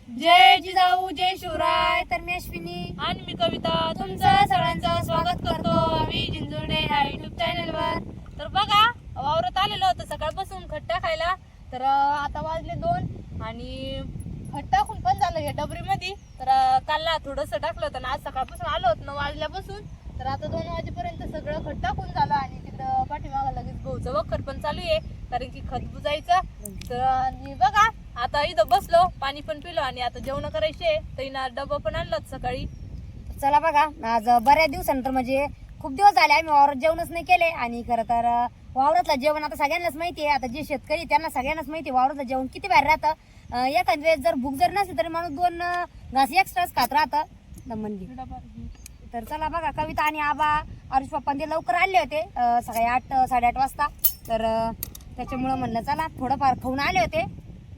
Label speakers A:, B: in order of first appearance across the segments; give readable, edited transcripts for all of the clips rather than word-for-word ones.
A: जय जिजाऊ जय शिवराय.
B: तर मी अश्विनी
A: आणि मी कविता तुमचं सगळ्यांचं स्वागत करतो आम्ही जिंजुर्डे या युट्यूब चॅनलवर. तर बघा वावरात आलेलो होतं सकाळपासून खट्टा खायला. तर आता वाजले 2 आणि खट्टा खूप पण झालं या डबरीमध्ये. तर कालला थोडंसं टाकलं होतं ना, आज सकाळपासून आलो होतं 9 वाजल्यापासून. तर आता 2 वाजेपर्यंत सगळं खट्टा खून झालं आणि तिकडं पाठीमागं लगेच भाऊचं वखर पण चालू आहे कारण की खत बुजायचं. तर आणि बघा आता इथं बसलो, पाणी पण पिलो आणि आता जेवण करायचे. तैना डबा पण आणला सकाळी.
B: चला बघा आज बऱ्याच दिवसानंतर म्हणजे खूप दिवस झाले आम्ही वावरात जेवणच नाही केले. आणि खरं तर वावरातलं जेवण आता सगळ्यांनाच माहिती आहे. आता जे शेतकरी त्यांना सगळ्यांनाच माहिती आहे वावरातलं जेवण किती भारी राहतं. एखाद वेळेस जर भूक जर नसली तरी माणूस 2 घास एक्स्ट्राच खात राहतं दमनगी. तर चला बघा कविता आणि आबा आरुष पप्पा ते लवकर आले होते सकाळी 8 साडेआठ वाजता. तर त्याच्यामुळं म्हणलं चला थोडंफार खाऊन आले होते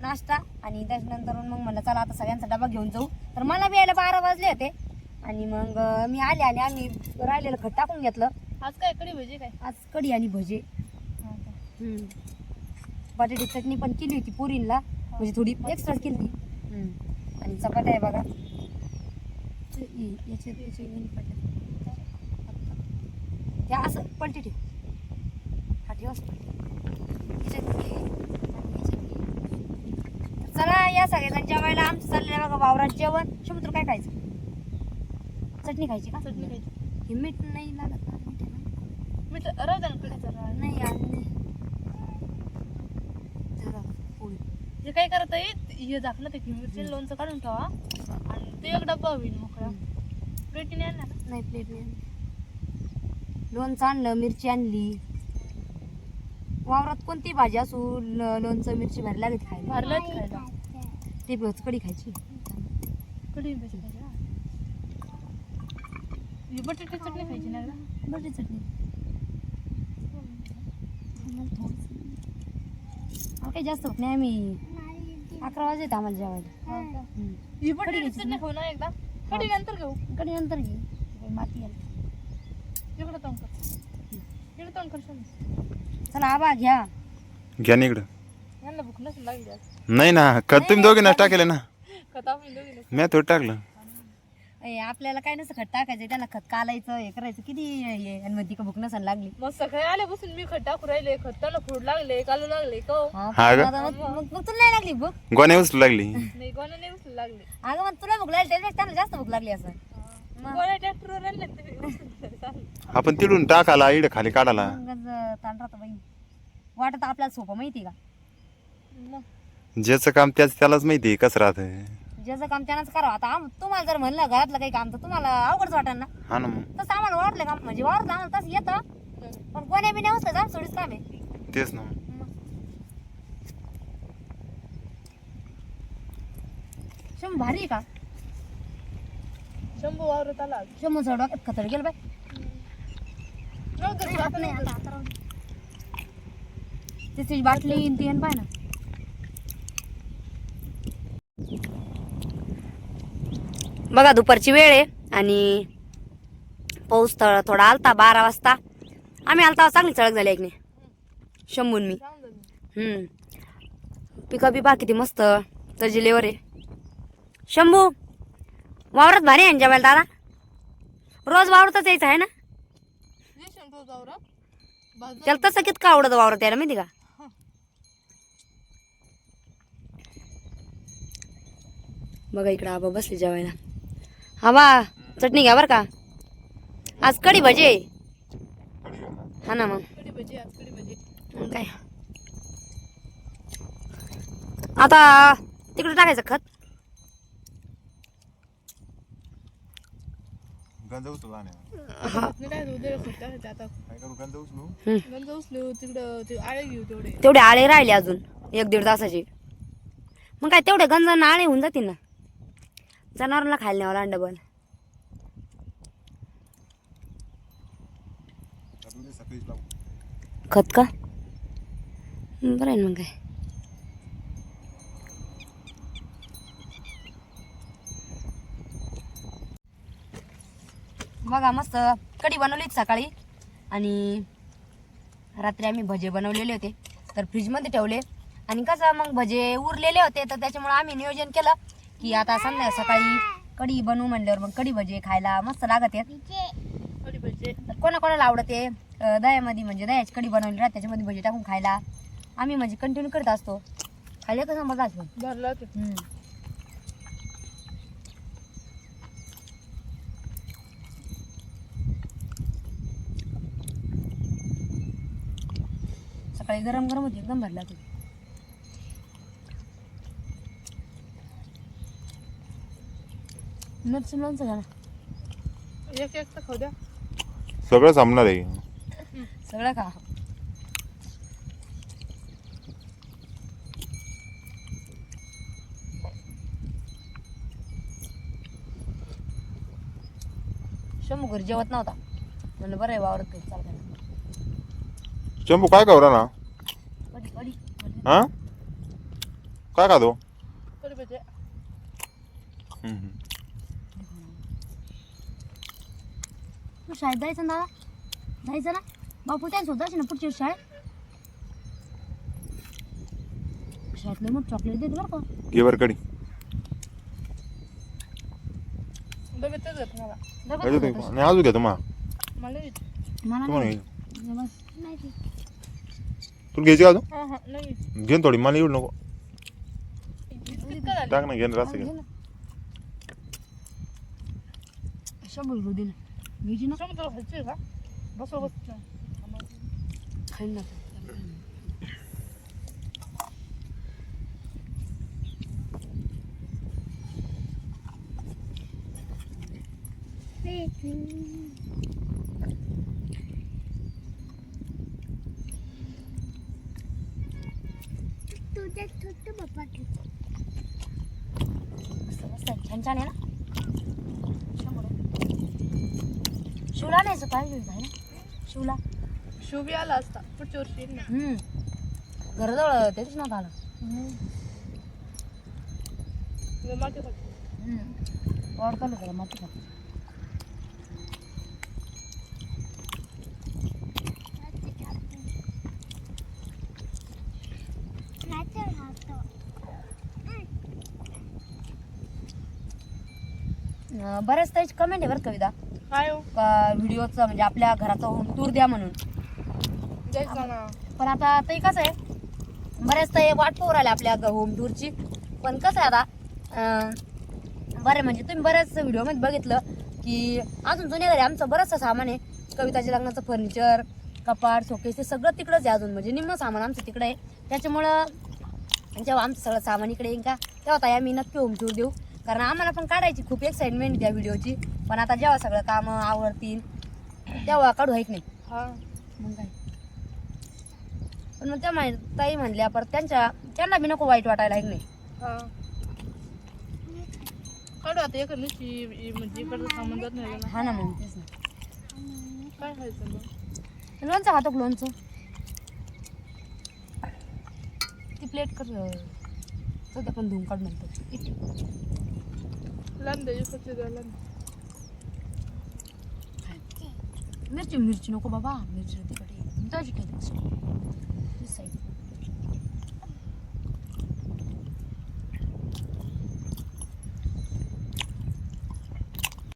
B: नाश्ता आणि त्याच्यानंतर मग म्हणलं चला आता सगळ्यांचा डबा घेऊन जाऊ. तर मला बी यायला 12 वाजले होते आणि मग मी आले आणि आम्ही राहिलेलं खत टाकून घेतलं.
A: आज काय कढी भजी काय?
B: आज कढी आणि भजे. बटाटी चटणी पण केली होती पुरीला म्हणजे थोडी एक्स्ट्रा केली होती. आणि चपात्या आहे बघा त्या असं पलटी ठेव हा ठेव असं. चला या सगळ्यांना जेवायला आमचं चाललेलं बघा वावरात जेवण. समुद्र काय खायचं? चटणी खायची का?
A: चटणी खायची.
B: हे मीठ नाही लागत ना?
A: मीठ राहू द्या ना कढीचं.
B: नाही आणि पोळी
A: जे काय करता येत हे झाकलं ते मिरची लोणचं काढून ठेवा आणि ते एक डब्बा होईल मोकळा. प्लेटीने आणला ना?
B: नाही प्लेट नाही. लोणचं आणलं, मिरची आणली. वावरात कोणती भाजी असू लोणचं मिरची भारी लागत खायला.
A: भरलाच खायला.
B: ते कढी खायची.
A: कढी भजी खायची ना. ही बटाटी चटणी खायची ना गं?
B: बटाटी चटणी काही जास्त होत नाही. आम्ही 11 वाजले येत आम्हाला जेवायला.
A: ही बटाटी चटणी खाऊ ना एकदा. कढी नंतर घेऊ.
B: कढी नंतर घे माती आली.
A: इकडं तोंड कर. इकडं तोंड कर.
B: चला आबा घ्या
C: घ्या इकडं.
A: यांना भूक नसेल लागली आज.
C: नाही ना खत तुम्ही दोघे ना टाकेले ना.
A: खत आपण दोघी
C: मी थोडं टाकलं.
B: आपल्याला काय नसतं खत टाकायचं त्यांना खत कालायचं हे करायचं किती हे आणि मग ती भूक नसायला लागली.
A: मग सकाळी आल्यापासून मी खत टाकू राहिले. खताला फोड लागले कालू लागले का
C: हा ग?
B: मग तुला नाही लागली भूक?
C: गोण्या उचलू लागली.
A: नाही गोण्या नाही उचलू लागले.
B: अगं मग तुला भूक लागली त्याच्यापेक्षा त्यांना जास्त भूक लागली असं.
A: गोण्या ट्रॅक्टरवर आणल्या तरी
C: आपण तिडून टाकाला इकडे खाली काढाला.
B: मग ताण राहतं बाई. वाटत आपल्याला सोपं माहिती का?
C: ज्याचं काम त्यालाच माहिती कसं राहतं.
B: ज्याचं काम त्यानंच करावं. आता तुम्हाला जर म्हणलं घरातलं काही काम तर तुम्हाला अवघडच वाटणार ना.
C: हा ना मग
B: तसं आम्हाला वाटलं काम म्हणजे वाटलं आम्हाला तसं येतं पण कोण्या बी नसतं जाम सोडीच काम आहे.
C: तेच ना.
B: शंभू भारी आहे का?
A: शंभू वावरत आला.
B: शंभू डोक्यात खतड गेलं बाई. त्याची बाटली ती आणि पाय ना. बघा दुपारची वेळ आहे आणि पाऊस थोडा आलता 12 वाजता. आम्ही आलता चांगली चळक झाली ऐकणे शंभून मी. पिका बी किती मस्त तजिलेवर आहे. शंभू वावरात भारी आहे जेवायला दादा. रोज वावरतच यायचं आहे ना? त्याला तसं कितकं आवडतं वावरत यायला माहिती का? बघा इकडं आबा बसले जेवायला. आबा चटणी घ्या बरं का. आज कढी भजी आहे. हा ना मग
A: कढी भजी आज कढी भजी.
B: मग काय आता तिकडे टाकायचं खत.
C: गंज उचलू
A: काय उद्या खत टाकायचं आता.
C: गंज उचलू.
A: गंज उचलू तिकडं ते आळे घेऊ तेवढे.
B: तेवढे आळे राहिले अजून 1-1.5 तासाचे. मग काय तेवढे गंजांना आळे होऊन जातील ना. जनावरांना खायला न्यावं डबल. खत का बरं आहे मग काय. बघा मस्त कढी बनवली सकाळी आणि रात्री आम्ही भजे बनवलेले होते तर फ्रीजमध्ये ठेवले आणि कसं मग भजे उरलेले होते तर त्याच्यामुळे आम्ही नियोजन केलं की आता सकाळी कढी बनवू म्हणल्यावर मग कढी भजी खायला मस्त लागत आहेत.
A: कढी भजी.
B: तर कोणाकोणाला आवडते दह्यामध्ये म्हणजे दह्याची कढी बनवली राहते त्याच्यामध्ये भजी टाकून खायला. आम्ही म्हणजे कंटिन्यू करत असतो. खायला कसं मजा असतो.
A: भरलं होतं.
B: सकाळी गरम गरम होती एकदम भरला तू. मिरची लोणचं घ्या ना.
A: एक तर खाऊ द्या.
C: सगळं संपणार आहे.
B: सगळं खा. शंभू घरी जेवत नव्हता म्हणलं बरं आहे वावरत काही चाल काय
C: शंभू काय करू ना
B: कढी कढी
C: हा काय खातो?
A: कढी भजी.
B: तू शाळेत जायचं ना दादा? जायचं ना बापू त्यांचं जायचं ना पुढच्या शाळेत. शाळेतले मग चॉकलेट देत बरं का.
C: घे बर कडी.
A: डब्यातच घेत मला.
B: डब्यात
C: आणि
B: होतं.
C: अजून घेतो मा
A: मला नाही.
B: मला
C: तुम्हाला
B: नाही.
C: घे.
B: बस नाही ते.
C: तुला घ्यायची का अजून?
A: हा नाही.
C: घेन थोडी मला एवढं नको.
A: इतकं झालं.
C: टाक ना घेन रस घे.
B: घे ना. शंभर रुपये दिले घ्यायची ना.
A: तुला खायची का? बस बस.
B: खाईन ना. मस्त मस्त आहे. छान छान आहे ना. शंभर रुपये. शिवला न्यायचं पाहिजे होतं आहे ना. शिवला
A: शुभी आला असता पुढच्या वर्षी येईल ना.
B: घराजवळ तेच नव्हतं आलं.
A: माती खाली.
B: वाढ चालू करा माती खा. बऱ्याच त्याची कमेंट आहे बरं कविता
A: काय हो
B: का व्हिडिओचं म्हणजे आपल्या घराचा होम टूर द्या म्हणून.
A: जायचं ना.
B: पण आता ते कसं आहे बऱ्याच ते वाट पाहू राहिले आपल्या होम टूरची. पण कसं आहे आता बरं म्हणजे तुम्ही बऱ्याच व्हिडिओमध्ये बघितलं की अजून जुन्या घरी आमचं बरंचसं सामान आहे. कविताच्या लग्नाचं फर्निचर कपाट शोकेस ते सगळं तिकडंच आहे अजून म्हणजे निम्मं सामान आमचं तिकडे आहे. त्याच्यामुळं जेव्हा आमचं सगळं सामान इकडे येईन का तेव्हा ताई आम्ही नक्की होम टूर देऊ. कारण आम्हाला पण काढायची खूप एक्साइटमेंट त्या व्हिडिओची. पण आता जेव्हा सगळं कामं आवडतील तेव्हा काढू आहे की नाही.
A: हा
B: मग काय पण मग त्या ताई म्हणल्या परत त्यांना बी नको वाईट वाटायला आहे की नाही.
A: हा काढू आता एका दिवशी म्हणजे इकडचं सामान जात नाही ना.
B: हा ना मग तेच ना.
A: काय खायचं मग?
B: लोणचं खातो लोणचं. ती प्लेट कर सध्या पण धुवून काढ नंतर.
A: लांब द्या इकडचे द्यायला.
B: मिरची मिरची नको बाबा मिरची तिकडे त्याची काय साईड